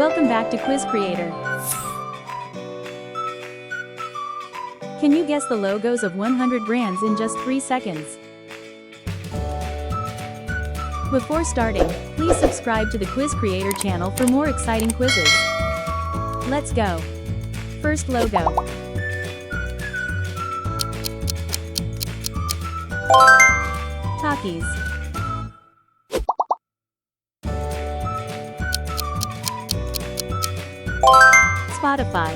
Welcome back to Quiz Creator. Can you guess the logos of 100 brands in just 3 seconds? Before starting, please subscribe to the Quiz Creator channel for more exciting quizzes. Let's go. First logo. Takis. Spotify.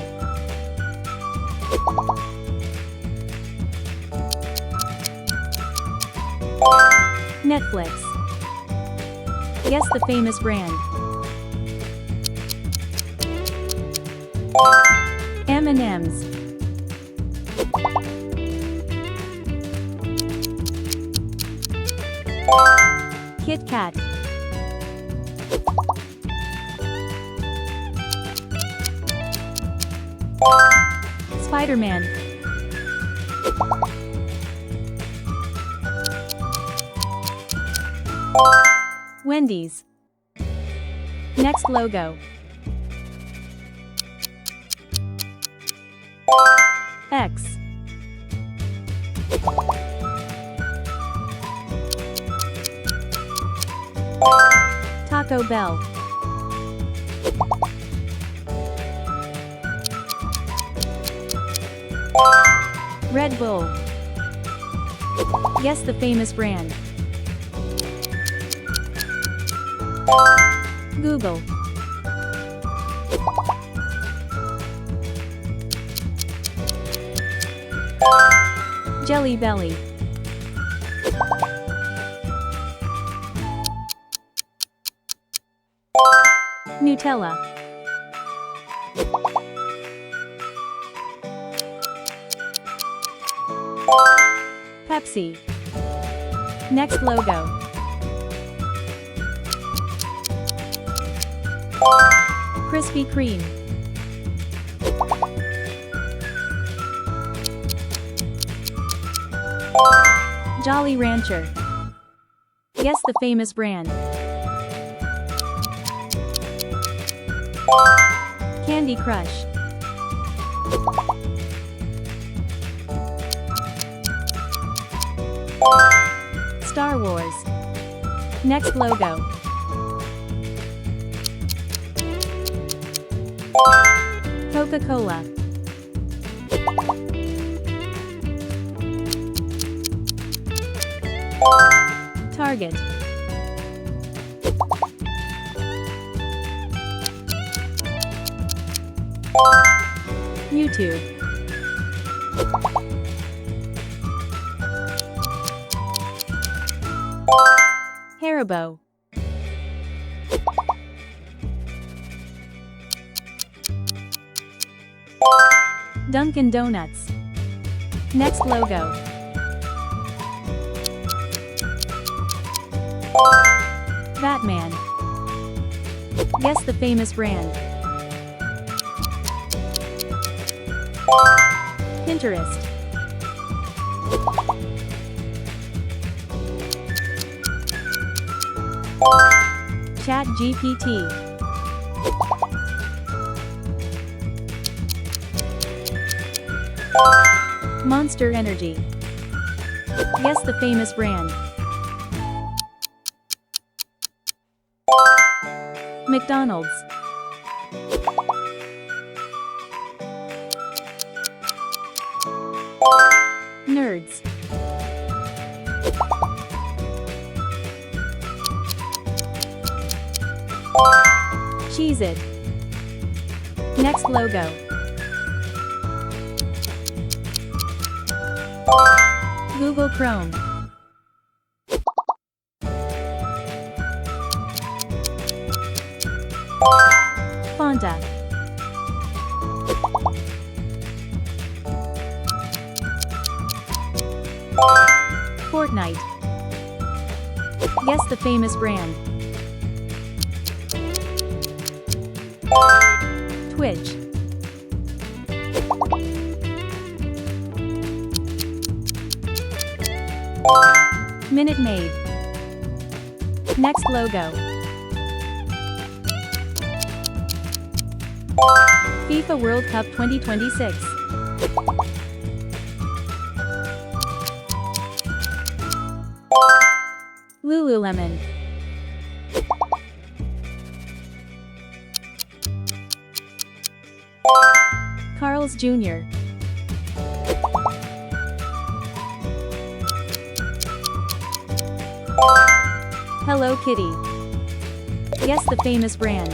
Netflix. Guess the famous brand. M&M's. Kit Kat. Spider-Man. Wendy's. Next logo. X. Taco Bell. Red Bull. Guess the famous brand. Google. Jelly Belly. Nutella. Pepsi. Next logo. Krispy Kreme. Jolly Rancher. Guess the famous brand. Candy Crush. Star Wars. Next logo. Coca-Cola. Target. YouTube. Haribo. Dunkin' Donuts. Next logo. Batman. Guess the famous brand. Pinterest. ChatGPT. Monster Energy. Guess the famous brand. McDonald's. Nerds. Cheez-It. Next logo. Google Chrome. Fanta. Fortnite. Guess the famous brand. Twitch. Minute Maid. Next logo. FIFA World Cup 2026. Lululemon. Carl's Jr. Hello Kitty. Guess the famous brand.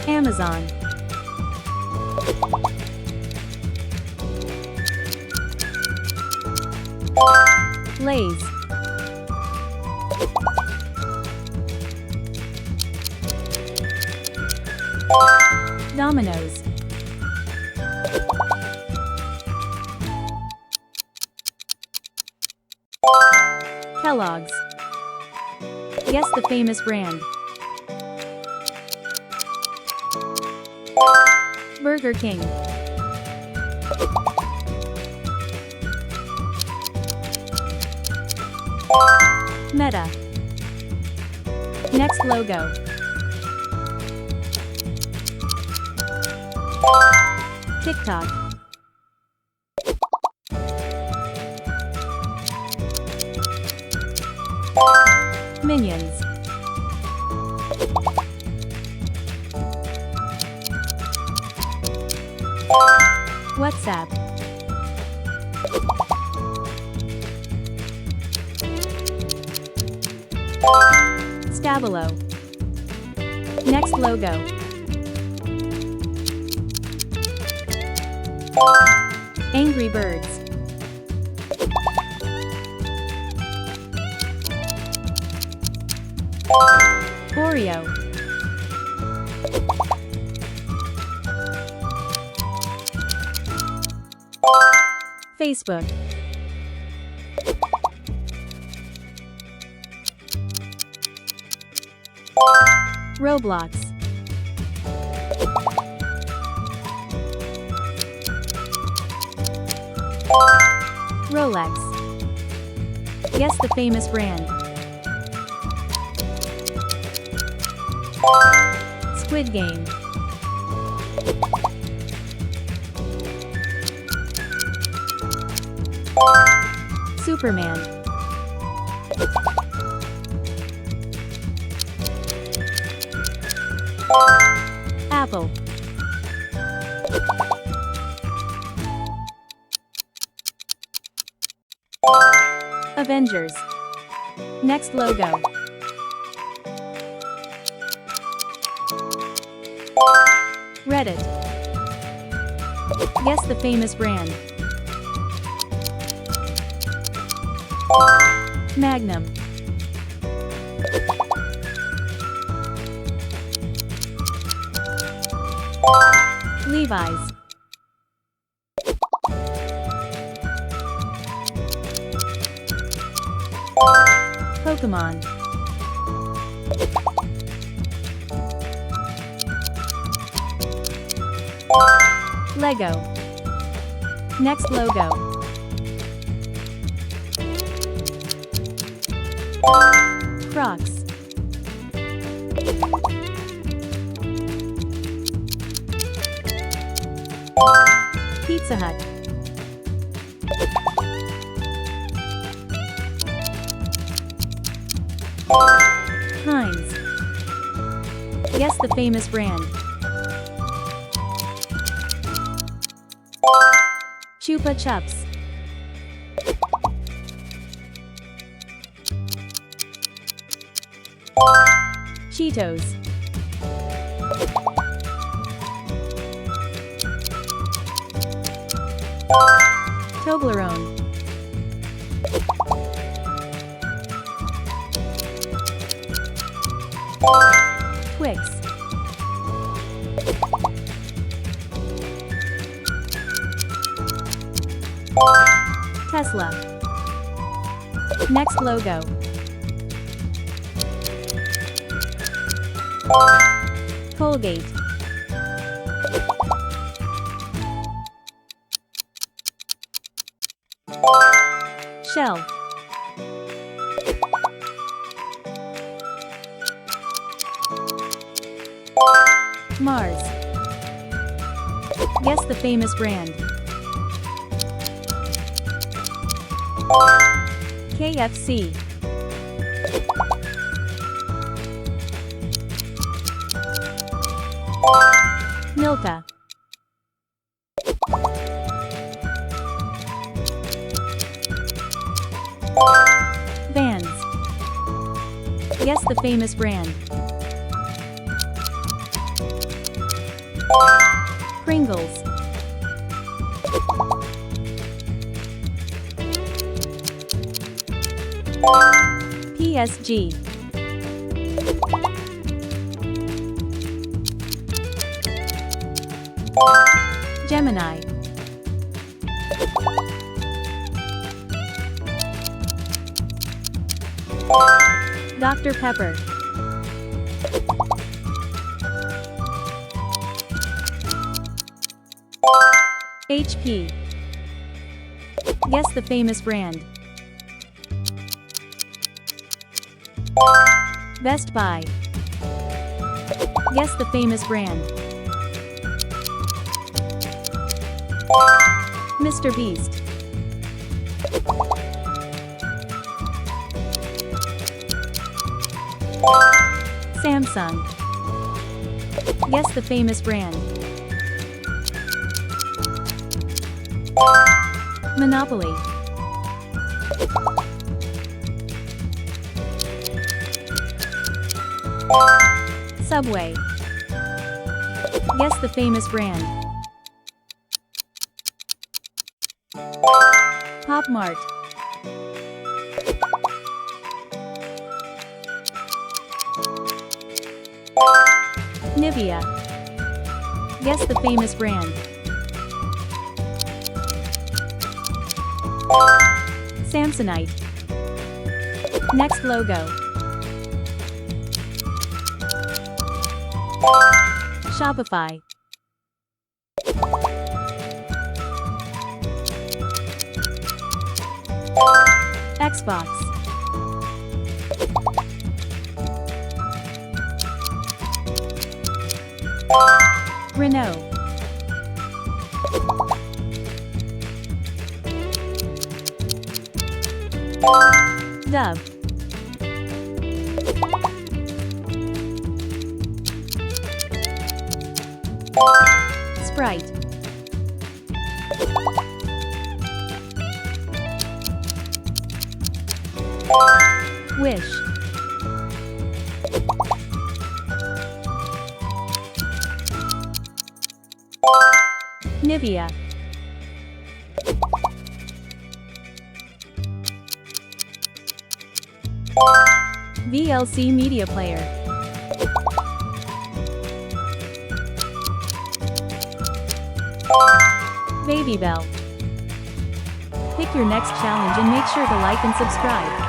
Amazon. Lay's. Domino's. Kellogg's. Guess the famous brand. Burger King. Meta. Next logo. TikTok. Minions. WhatsApp. Stabilo. Next logo. Angry Birds. Oreo. Facebook. Roblox. Rolex. Guess the famous brand. Squid Game. Superman. Apple. Avengers. Next logo. Reddit. Guess the famous brand. Magnum. Levi's. Pokemon. Lego. Next logo. Crocs. Pizza Hut. Heinz. Guess the famous brand. Chupa Chups. Cheetos. Toblerone. Twix. Tesla. Next logo. Colgate. Shell. Mars. Guess the famous brand. KFC. Milka. Vans. Guess the famous brand. Pringles. PSG. Gemini. Dr. Pepper. HP. Guess the famous brand. Best Buy. Guess the famous brand. Mr. Beast. Samsung. Guess the famous brand. Monopoly. Subway. Guess the famous brand. Pop Mart. Nivea. Guess the famous brand. Samsonite. Next logo. Shopify. Xbox. Renault. Dove. Sprite. Wish. Nivea. VLC Media Player. Baby Bell. Pick your next challenge and make sure to like and subscribe.